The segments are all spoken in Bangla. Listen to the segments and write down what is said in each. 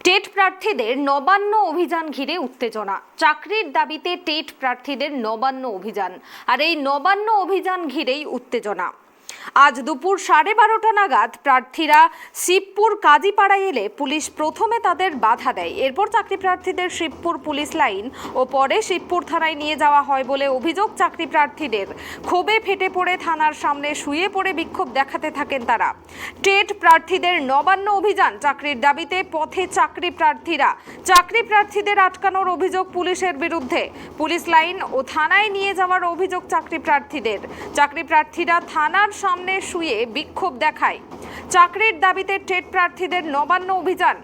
টেট প্রার্থীদের নবান্ন অভিযান ঘিরে উত্তেজনা। চাকরির দাবিতে টেট প্রার্থীদের নবান্ন অভিযান, আর এই নবান্ন অভিযান ঘিরেই উত্তেজনা। আজ দুপুর 12:30 নাগাদ প্রার্থীরা শিবপুর কাজীপাড়ায় এলে পুলিশ প্রথমে তাদের বাধা দেয়। এরপর চাকরি প্রার্থীদের শিবপুর পুলিশ লাইন ও পরে শিবপুর থানায় নিয়ে যাওয়া হয় বলে অভিযোগ। চাকরি প্রার্থীদের ক্ষোভে ফেটে পড়ে থানার সামনে শুয়ে পড়ে বিক্ষোভ দেখাতে থাকেন তারা। টেট প্রার্থীদের নবান্ন অভিযান, চাকরির দাবিতে পথে চাকরি প্রার্থীরা। চাকরি প্রার্থীদের আটকানোর অভিযোগ পুলিশের বিরুদ্ধে। পুলিশ লাইন ও থানায় নিয়ে যাওয়ার অভিযোগ চাকরি প্রার্থীদের। চাকরি প্রার্থীরা থানার সামনে শুয়ে বিক্ষোভ দেখায়। চাকরির দাবিতে টেট প্রার্থীদের নবান্ন অভিযান।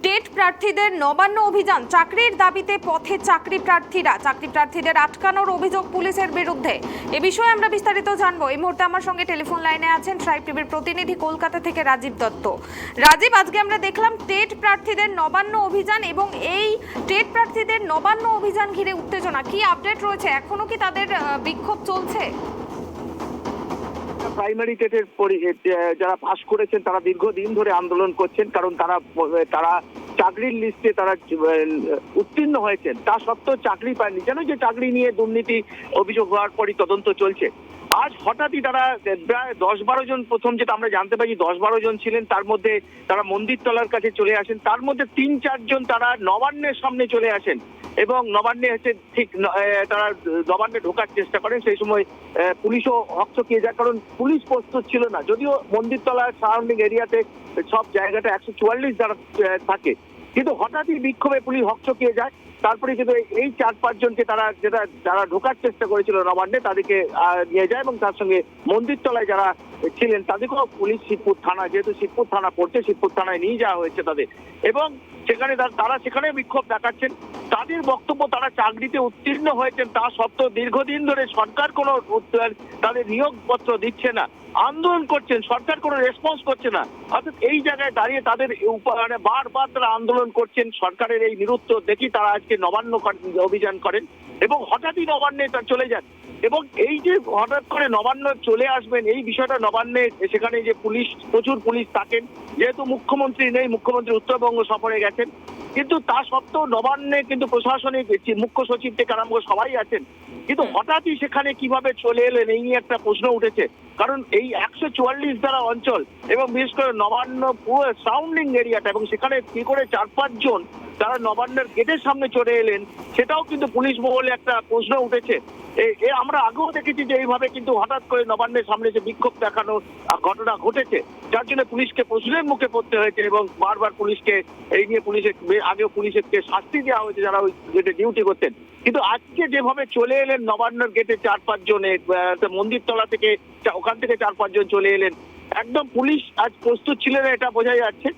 টেট প্রার্থীদের নবান্ন অভিযান, চাকরির দাবিতে পথে চাকরি প্রার্থীরা। চাকরি প্রার্থীদের আটকানোর অভিযোগ পুলিশের বিরুদ্ধে। এ বিষয়ে আমরা বিস্তারিত জানবো। এই মুহূর্তে আমার সঙ্গে টেলিফোন লাইনে আছেন ট্রাইব টিভির প্রতিনিধি কলকাতা থেকে রাজীব দত্ত। রাজীব, আজকে আমরা দেখলাম টেট প্রার্থীদের নবান্ন অভিযান এবং এই টেট প্রার্থীদের নবান্ন অভিযান ঘিরে উত্তেজনা। কি আপডেট রয়েছে? এখনো কি তাদের বিক্ষোভ চলছে? প্রাইমারি টেটের যারা পাশ করেছেন তারা দীর্ঘদিন ধরে আন্দোলন করছেন, কারণ তারা চাকরির লিস্টে তারা উত্তীর্ণ হয়েছেন, তা সত্ত্বেও চাকরি পায়নি। যেন যে চাকরি নিয়ে দুর্নীতি অভিযোগ হওয়ার পরই তদন্ত চলছে। আজ হঠাৎই তারা প্রায় 10-12 জন, প্রথম যেটা আমরা জানতে পারি 10-12 জন ছিলেন, তার মধ্যে তারা মন্দিরতলার কাছে চলে আসেন। তার মধ্যে 3-4 জন তারা নবান্নের সামনে চলে আসেন এবং নবান্নে এসে ঠিক তারা নবান্নে ঢোকার চেষ্টা করেন। সেই সময় পুলিশও হকচকিয়ে যায়, কারণ পুলিশ প্রস্তুত ছিল না। যদিও মন্দিরতলার সারাউন্ডিং এরিয়াতে সব জায়গাটা 144 দ্বারা থাকে, কিন্তু হঠাৎই বিক্ষোভে পুলিশ হকচকিয়ে যায়। তারপরে কিন্তু এই 4-5 জনকে যারা ঢোকার চেষ্টা করেছিল নবান্নে, তাদেরকে নিয়ে যায় এবং তার সঙ্গে মন্দিরতলায় যারা ছিলেন তাদেরকেও পুলিশ শিবপুর থানা, যেহেতু শিবপুর থানা পড়ছে, শিবপুর থানায় নিয়ে যাওয়া হয়েছে তাদের। এবং সেখানে তারা সেখানে বিক্ষোভ দেখাচ্ছেন। তাদের বক্তব্য, তারা চাকরিতে উত্তীর্ণ হয়েছেন, তা সত্ত্বেও দীর্ঘদিন ধরে সরকার কোনো তাদের নিয়োগপত্র দিচ্ছে না, আন্দোলন করছেন, সরকার কোনো রেসপন্স করছে না। অর্থাৎ এই জায়গায় দাঁড়িয়ে তাদের মানে বারবার তারা আন্দোলন করছেন। সরকারের এই নিরুত্তর দেখি তারা আজকে নবান্ন অভিযান করেন এবং হঠাৎই নবান্নে চলে যান। এবং এই যে হঠাৎ করে নবান্ন চলে আসবেন, এই বিষয়টা নবান্নে সেখানে যে পুলিশ, প্রচুর পুলিশ থাকেন, যেহেতু মুখ্যমন্ত্রী নেই, মুখ্যমন্ত্রী উত্তরবঙ্গ সফরে গেছেন, কিন্তু তা সত্ত্বেও নবান্নে কিন্তু প্রশাসনিক মুখ্য সচিব থেকে আরম্ভ সবাই আছেন। কিন্তু হঠাৎই সেখানে কিভাবে চলে এলেন, এই নিয়ে একটা প্রশ্ন উঠেছে। কারণ এই 144 দ্বারা অঞ্চল এবং বিশেষ করে নবান্ন পুরো সারাউন্ডিং এরিয়াটা, এবং সেখানে কি করে 4-5 জন তারা নবান্নের গেটের সামনে চলে এলেন, সেটাও কিন্তু পুলিশ মহলে একটা প্রশ্ন উঠেছে। আমরা আগেও দেখেছি যে এইভাবে কিন্তু হঠাৎ করে নবান্নের সামনে যে বিক্ষোভ দেখানো ঘটনা ঘটেছে, যার জন্য পুলিশকে প্রশ্নের মুখে পড়তে হয়েছে এবং বারবার পুলিশকে এই নিয়ে আগেও পুলিশকে শাস্তি দেওয়া হয়েছে যারা ওই গেটে ডিউটি করতেন। কিন্তু আজকে যেভাবে চলে এলেন নবান্নের গেটে 4-5 জন, মন্দিরতলা থেকে ওখান থেকে 4-5 জন চলে এলেন, একদম পুলিশ আজ প্রস্তুত ছিলেন, এটা বোঝা যাচ্ছে।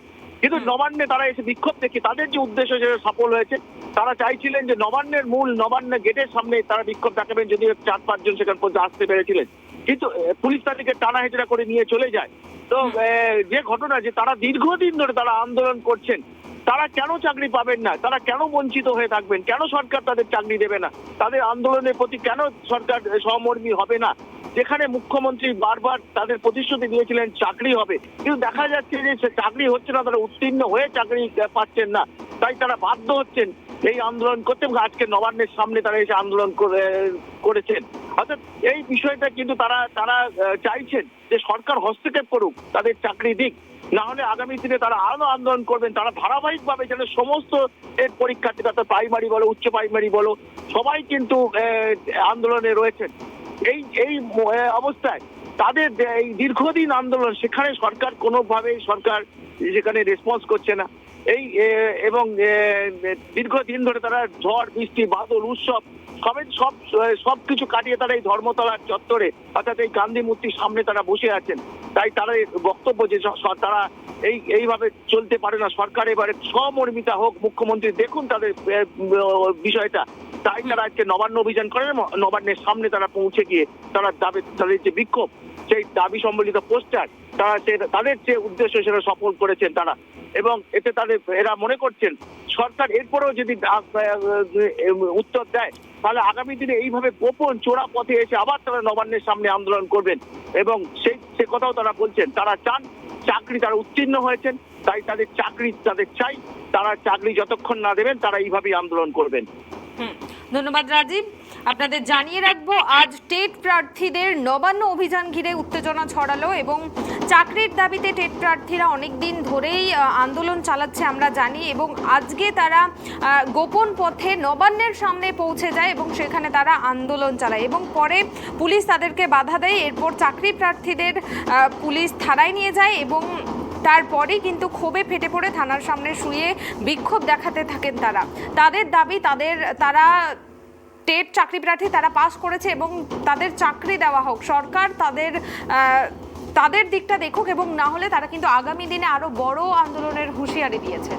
কিন্তু নবান্নে তারা এসে বিক্ষোভ দেখে তাদের যে উদ্দেশ্য সেটা সফল হয়েছে। তারা চাইছিলেন যে নবান্ন গেটের সামনে তারা বিক্ষোভ দেখাবেন, যদি 4-5 জন সেখান পর্যন্ত আসতে পেরেছিলেন, কিন্তু পুলিশ তাদেরকে টানা হেঁচড়া করে নিয়ে চলে যায়। তো যে ঘটনা, যে তারা দীর্ঘদিন ধরে তারা আন্দোলন করছেন, তারা কেন চাকরি পাবেন না, তারা কেন বঞ্চিত হয়ে থাকবেন, কেন সরকার তাদের চাকরি দেবে না, তাদের আন্দোলনের প্রতি কেন সরকার সহমর্মী হবে না, যেখানে মুখ্যমন্ত্রী বারবার তাদের প্রতিশ্রুতি দিয়েছিলেন চাকরি হবে, কিন্তু দেখা যাচ্ছে যে সে চাকরি হচ্ছে না, তারা উত্তীর্ণ হয়ে চাকরি পাচ্ছেন না, তাই তারা বাধ্য হচ্ছেন এই আন্দোলন করতে। এবং আজকে নবান্নের সামনে তারা এসে আন্দোলন করেছেন। অর্থাৎ এই বিষয়টা কিন্তু তারা চাইছেন যে সরকার হস্তক্ষেপ করুক, তাদের চাকরি দিক, না হলে আগামী দিনে তারা আরো আন্দোলন করবেন। তারা ধারাবাহিকভাবে যেন সমস্ত পরীক্ষার্থীরা, প্রাইমারি বলো, উচ্চ প্রাইমারি বলো, সবাই কিন্তু আন্দোলনে রয়েছেন। এই অবস্থায় তাদের এই দীর্ঘদিন আন্দোলন, সেখানে সরকার কোনোভাবেই সেখানে রেসপন্স করছে না। এবং দীর্ঘদিন ধরে তারা ঝড় বৃষ্টি বাদল উৎসব সবকিছু কাটিয়ে তারা এই ধর্মতলার চত্বরে, অর্থাৎ এই গান্ধী মূর্তির সামনে তারা বসে আছেন। তাই তারা বক্তব্য যে তারা এইভাবে চলতে পারে না, সরকার এবারে সমর্মিতা হোক, মুখ্যমন্ত্রী দেখুন তাদের বিষয়টা। তাই তারা আজকে নবান্ন অভিযান করেন, নবান্নের সামনে তারা পৌঁছে গিয়ে তারা তাদের যে বিক্ষোভ, সেই দাবি সম্বলিত পোস্টার তারা তাদের যে উদ্দেশ্য সেটা সফল করেছেন তারা। এবং এতে এরা মনে করছেন সরকার এরপরেও যদি উত্তর দেয় তাহলে আগামী দিনে এইভাবে গোপন চোরা পথে এসে আবার তারা নবান্নের সামনে আন্দোলন করবেন। এবং সে কথাও তারা বলছেন, তারা চান চাকরি, তারা উত্তীর্ণ হয়েছেন তাই তাদের চাকরি তাদের চাই, তারা চাকরি যতক্ষণ না দেবেন তারা এইভাবেই আন্দোলন করবেন। ধন্যবাদ রাজীব। আপনাদের জানিয়ে রাখবো, আজ টেট প্রার্থীদের নবান্ন অভিযান ঘিরে উত্তেজনা ছড়ালো এবং চাকরির দাবিতে টেট প্রার্থীরা অনেক দিন ধরেই আন্দোলন চালাচ্ছে আমরা জানি, এবং আজকে তারা গোপন পথে নবান্নের সামনে পৌঁছে যায় এবং সেখানে তারা আন্দোলন চালায় এবং পরে পুলিশ তাদেরকে বাধা দেয়। এরপর চাকরি প্রার্থীদের পুলিশ থানায় নিয়ে যায় এবং তারপরেই কিন্তু ক্ষোভে ফেটে পড়ে থানার সামনে শুয়ে বিক্ষোভ দেখাতে থাকেন তারা। তাদের দাবি তারা টেট চাকরি প্রার্থী তারা পাস করেছে এবং তাদের চাকরি দেওয়া হোক, সরকার তাদের দিকটা দেখুক, এবং না হলে তারা কিন্তু আগামী দিনে আরো বড় আন্দোলনের হুঁশিয়ারি দিয়েছে।